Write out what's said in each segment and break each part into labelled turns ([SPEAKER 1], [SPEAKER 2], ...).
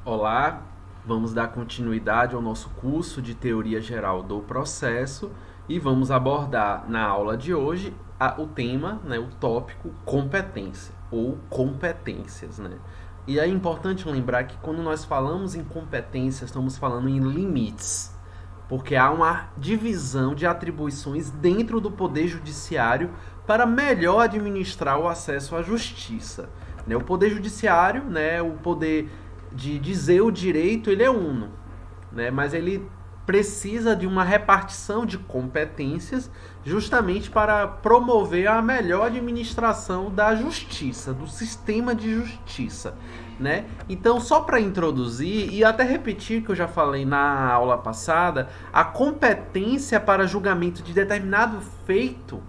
[SPEAKER 1] Olá, vamos dar continuidade ao nosso curso de Teoria Geral do Processo e vamos abordar na aula de hoje o tema, o tópico competência ou competências. E é importante lembrar que quando nós falamos em competência, estamos falando em limites, porque há uma divisão de atribuições dentro do Poder Judiciário para melhor administrar o acesso à justiça. O Poder Judiciário, o poder de dizer o direito, ele é uno, mas ele precisa de uma repartição de competências justamente para promover a melhor administração da justiça, do sistema de justiça. Então, só para introduzir e até repetir que eu já falei na aula passada, a competência para julgamento de determinado feito,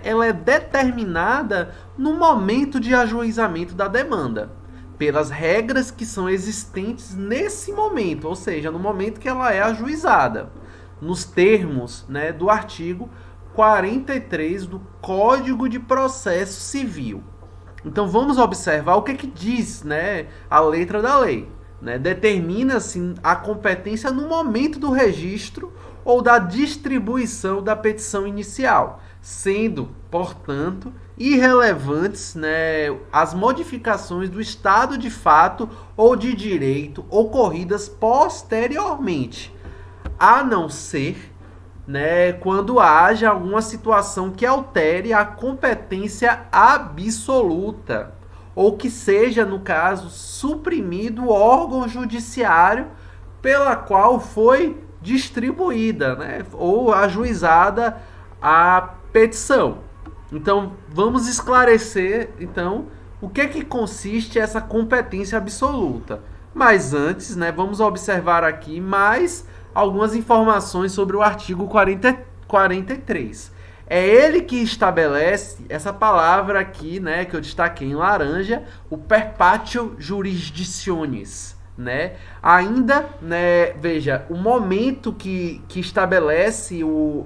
[SPEAKER 1] ela é determinada no momento de ajuizamento da demanda, pelas regras que são existentes nesse momento, ou seja, no momento que ela é ajuizada, nos termos do artigo 43 do Código de Processo Civil. Então vamos observar o que diz a letra da lei. Determina-se a competência no momento do registro ou da distribuição da petição inicial, sendo, portanto, irrelevantes as modificações do estado de fato ou de direito ocorridas posteriormente, a não ser quando haja alguma situação que altere a competência absoluta ou que seja, no caso, suprimido o órgão judiciário pela qual foi distribuída ou ajuizada a petição. Então, vamos esclarecer o que consiste essa competência absoluta. Mas antes, vamos observar aqui mais algumas informações sobre o artigo 43. É ele que estabelece essa palavra aqui, que eu destaquei em laranja, o perpatio jurisdictionis. Ainda, veja, o momento que estabelece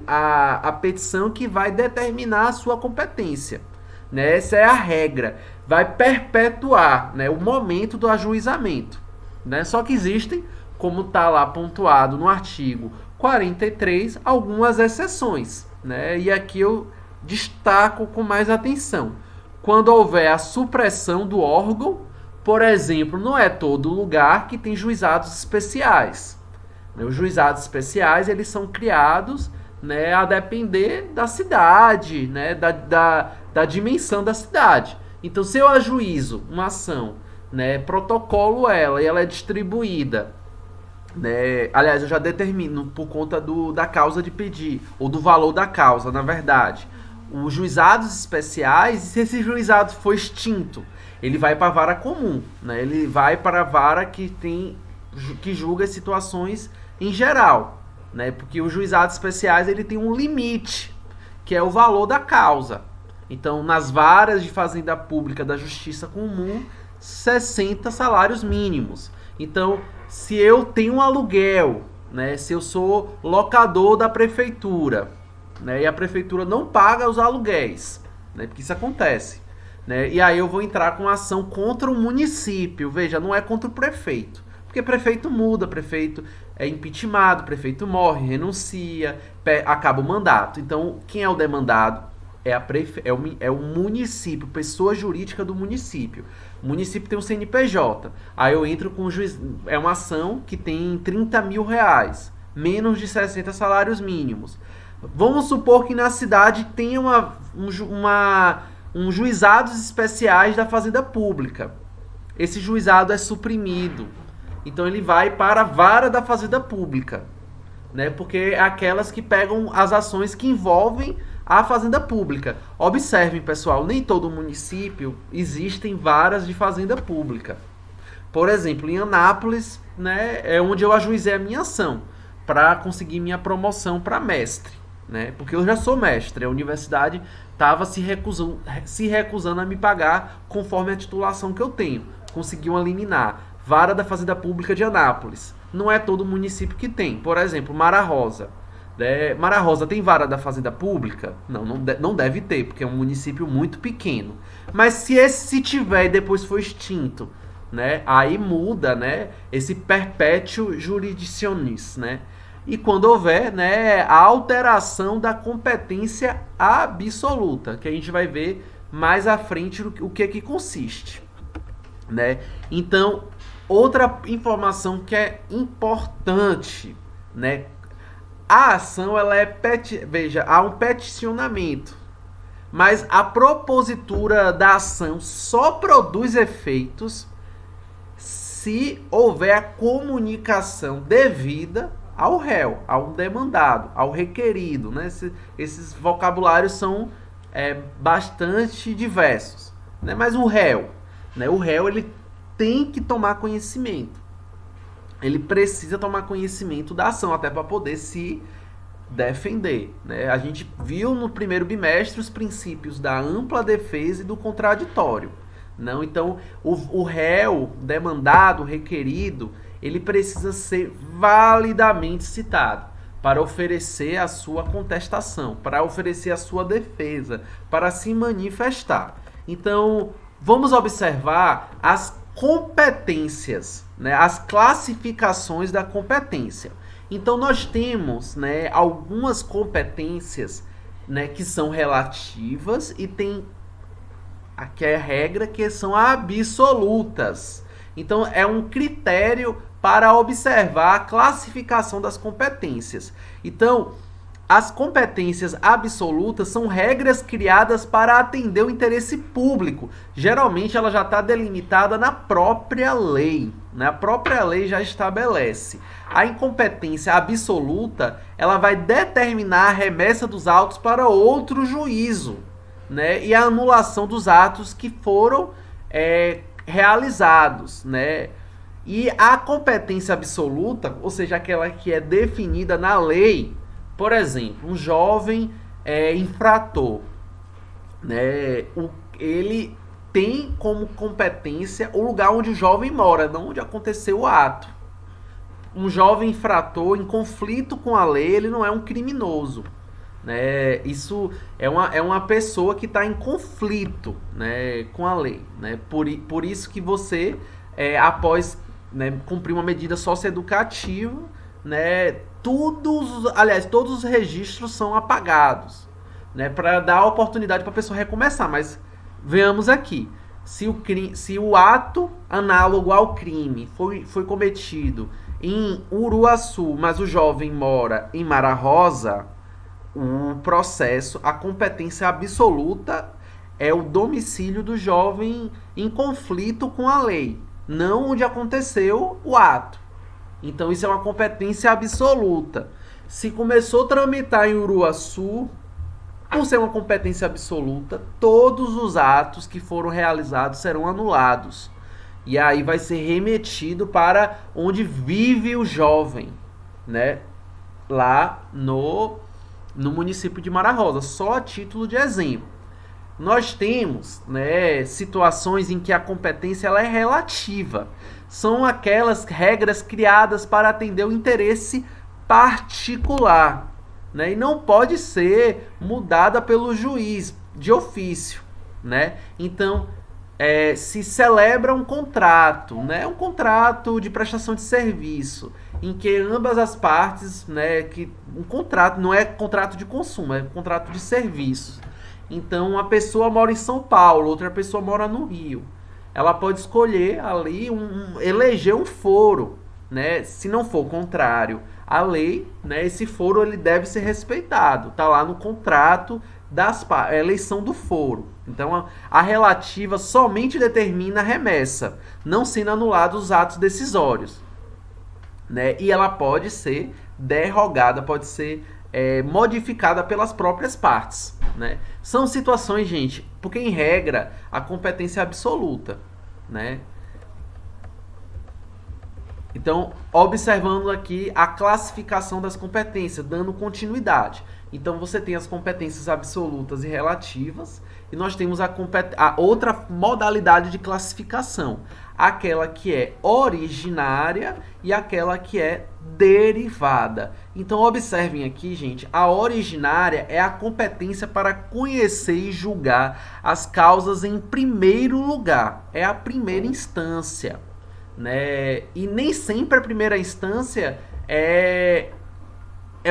[SPEAKER 1] a petição que vai determinar a sua competência. Essa é a regra. Vai perpetuar o momento do ajuizamento. Só que existem, como está lá pontuado no artigo 43, algumas exceções. E aqui eu destaco com mais atenção. Quando houver a supressão do órgão, por exemplo, não é todo lugar que tem juizados especiais. Os juizados especiais eles são criados a depender da cidade, da dimensão da cidade. Então, se eu ajuizo uma ação, protocolo ela e ela é distribuída, aliás, eu já determino por conta da causa de pedir, ou do valor da causa, na verdade. Os juizados especiais, se esse juizado for extinto, ele vai para a vara comum, ele vai para a vara que julga as situações em geral, porque os juizados especiais ele tem um limite, que é o valor da causa. Então, nas varas de fazenda pública da justiça comum, 60 salários mínimos. Então, se eu tenho um aluguel, se eu sou locador da prefeitura, e a prefeitura não paga os aluguéis, porque isso acontece, e aí eu vou entrar com ação contra o município. Veja, não é contra o prefeito, porque prefeito muda, prefeito é impeachmentado, prefeito morre, renuncia, acaba o mandato. Então, quem é o demandado? É o município, pessoa jurídica do município. O município tem um CNPJ. Aí eu entro com o juiz. É uma ação que tem 30 mil reais, menos de 60 salários mínimos. Vamos supor que na cidade tenha um juizados especiais da Fazenda Pública. Esse juizado é suprimido. Então ele vai para a vara da Fazenda Pública, porque é aquelas que pegam as ações que envolvem a Fazenda Pública. Observem, pessoal, nem todo município existem varas de Fazenda Pública. Por exemplo, em Anápolis, é onde eu ajuizei a minha ação para conseguir minha promoção para mestre. Porque eu já sou mestre, a universidade estava se recusando a me pagar conforme a titulação que eu tenho. Consegui uma liminar. Vara da Fazenda Pública de Anápolis. Não é todo município que tem. Por exemplo, Mara Rosa. Mara Rosa tem vara da Fazenda Pública? Não deve ter, porque é um município muito pequeno. Mas se tiver e depois for extinto, né? Aí muda, né, esse perpétuo jurisdictionis, né? E quando houver, né, a alteração da competência absoluta, que a gente vai ver mais à frente o que consiste, né? Então, outra informação que é importante, né? A ação, ela é veja, há um peticionamento, mas a propositura da ação só produz efeitos se houver a comunicação devida ao réu, ao demandado, ao requerido, né? Esses vocabulários são bastante diversos, né? Mas o réu, né? O réu, ele tem que tomar conhecimento. Ele precisa tomar conhecimento da ação até para poder se defender, né? A gente viu no primeiro bimestre os princípios da ampla defesa e do contraditório. Não, então o réu, demandado, requerido, ele precisa ser validamente citado para oferecer a sua contestação, para oferecer a sua defesa, para se manifestar. Então, vamos observar as competências, né, as classificações da competência. Então, nós temos, né, algumas competências, né, que são relativas e tem aqui é a regra que são absolutas. Então, é um critério para observar a classificação das competências. Então, as competências absolutas são regras criadas para atender o interesse público. Geralmente, ela já está delimitada na própria lei. Né? A própria lei já estabelece. A incompetência absoluta, ela vai determinar a remessa dos autos para outro juízo, né? E a anulação dos atos que foram realizados, né? E a competência absoluta, ou seja, aquela que é definida na lei, por exemplo, um jovem infrator, né? Ele tem como competência o lugar onde o jovem mora, não onde aconteceu o ato. Um jovem infrator em conflito com a lei, ele não é um criminoso. Né? Isso é uma pessoa que está em conflito, né, com a lei. Né? Por isso que você, após, né, cumprir uma medida socioeducativa, né, todos os registros são apagados, né, para dar a oportunidade para a pessoa recomeçar. Mas veamos aqui. Se o ato análogo ao crime foi cometido em Uruaçu, mas o jovem mora em Mara Rosa, o processo, a competência absoluta é o domicílio do jovem em conflito com a lei, não onde aconteceu o ato. Então isso é uma competência absoluta. Se começou a tramitar em Uruaçu, por ser uma competência absoluta, todos os atos que foram realizados serão anulados. E aí vai ser remetido para onde vive o jovem, né? Lá no município de Mara Rosa, só a título de exemplo. Nós temos, né, situações em que a competência ela é relativa. São aquelas regras criadas para atender o interesse particular, né, e não pode ser mudada pelo juiz de ofício. Né? Então, se celebra um contrato, né, um contrato de prestação de serviço, em que ambas as partes, né, que um contrato não é contrato de consumo, é contrato de serviço. Então, uma pessoa mora em São Paulo, outra pessoa mora no Rio. Ela pode escolher ali eleger um foro, né? Se não for contrário à lei, né, esse foro ele deve ser respeitado. Tá lá no contrato a eleição do foro. Então, a relativa somente determina a remessa, não sendo anulados os atos decisórios. Né? E ela pode ser derrogada, pode ser modificada pelas próprias partes. Né? São situações, gente, porque em regra a competência é absoluta. Né? Então, observando aqui a classificação das competências, dando continuidade. Então, você tem as competências absolutas e relativas, e nós temos a outra modalidade de classificação, aquela que é originária e aquela que é derivada. Então, observem aqui, gente, a originária é a competência para conhecer e julgar as causas em primeiro lugar, é a primeira instância. Né? E nem sempre a primeira instância é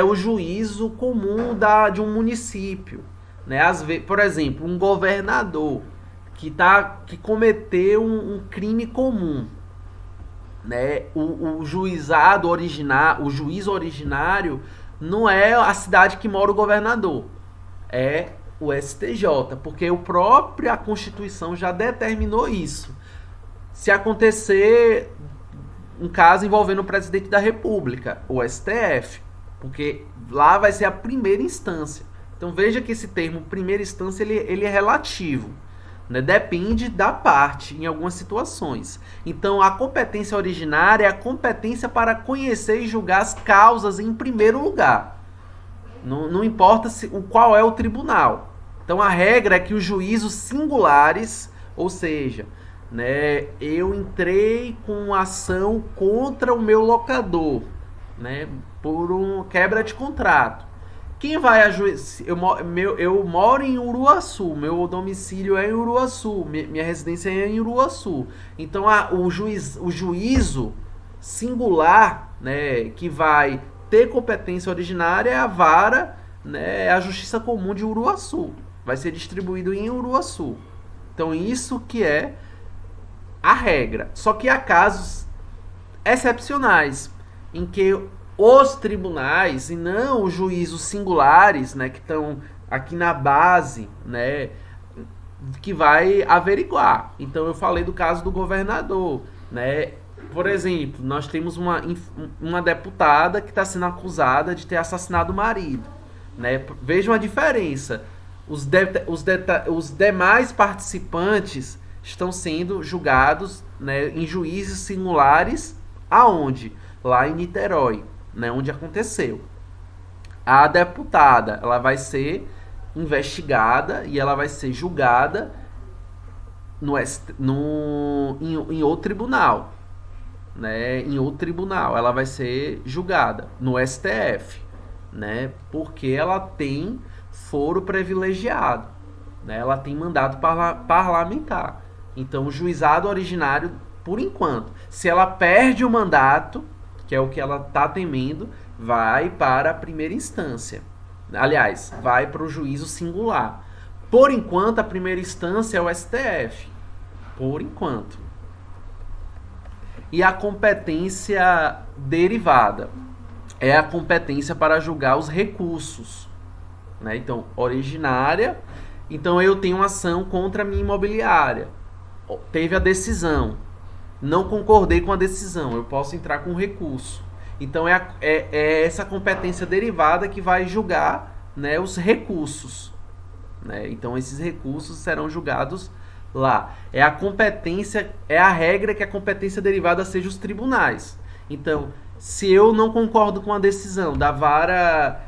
[SPEAKER 1] o juízo comum de um município. Né? Por exemplo, um governador que cometeu um crime comum. Né? O juizado originário, o juiz originário não é a cidade que mora o governador, é o STJ, porque a Constituição já determinou isso. Se acontecer um caso envolvendo o presidente da República, o STF, porque lá vai ser a primeira instância. Então veja que esse termo primeira instância ele é relativo, né? Depende da parte em algumas situações. Então a competência originária é a competência para conhecer e julgar as causas em primeiro lugar. Não importa qual é o tribunal. Então a regra é que os juízos singulares, ou seja, né, eu entrei com ação contra o meu locador, né, por quebra de contrato. Quem vai eu moro em Uruaçu, meu domicílio é em Uruaçu, minha residência é em Uruaçu. Então o juízo singular, né, que vai ter competência originária é a vara, né, é a Justiça Comum de Uruaçu. Vai ser distribuído em Uruaçu. Então isso que é a regra. Só que há casos excepcionais em que os tribunais e não os juízos singulares, né, que estão aqui na base, né, que vai averiguar. Então eu falei do caso do governador, né? Por exemplo, nós temos uma deputada que está sendo acusada de ter assassinado o marido, né? Vejam a diferença. Os demais participantes estão sendo julgados, né, em juízes singulares, aonde? Lá em Niterói, né, onde aconteceu. A deputada, ela vai ser investigada e ela vai ser julgada em outro tribunal, né? Em outro tribunal, ela vai ser julgada no STF, né? Porque ela tem foro privilegiado, né? Ela tem mandato parlamentar. Então, o juizado originário, por enquanto, se ela perde o mandato, que é o que ela está temendo, vai para a primeira instância. Aliás, vai para o juízo singular. Por enquanto, a primeira instância é o STF. Por enquanto. E a competência derivada é a competência para julgar os recursos. Né? Então, originária. Então, eu tenho uma ação contra a minha imobiliária. Teve a decisão. Não concordei com a decisão. Eu posso entrar com recurso. Então, é essa competência derivada que vai julgar, né, os recursos. Né? Então, esses recursos serão julgados lá. É a competência, é a regra que a competência derivada seja os tribunais. Então, se eu não concordo com a decisão da vara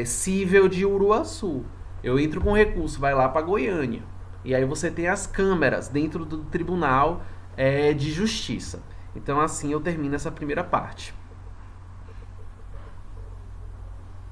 [SPEAKER 1] cível de Uruaçu, eu entro com recurso, vai lá para Goiânia. E aí você tem as câmeras dentro do Tribunal de Justiça. Então, assim eu termino essa primeira parte.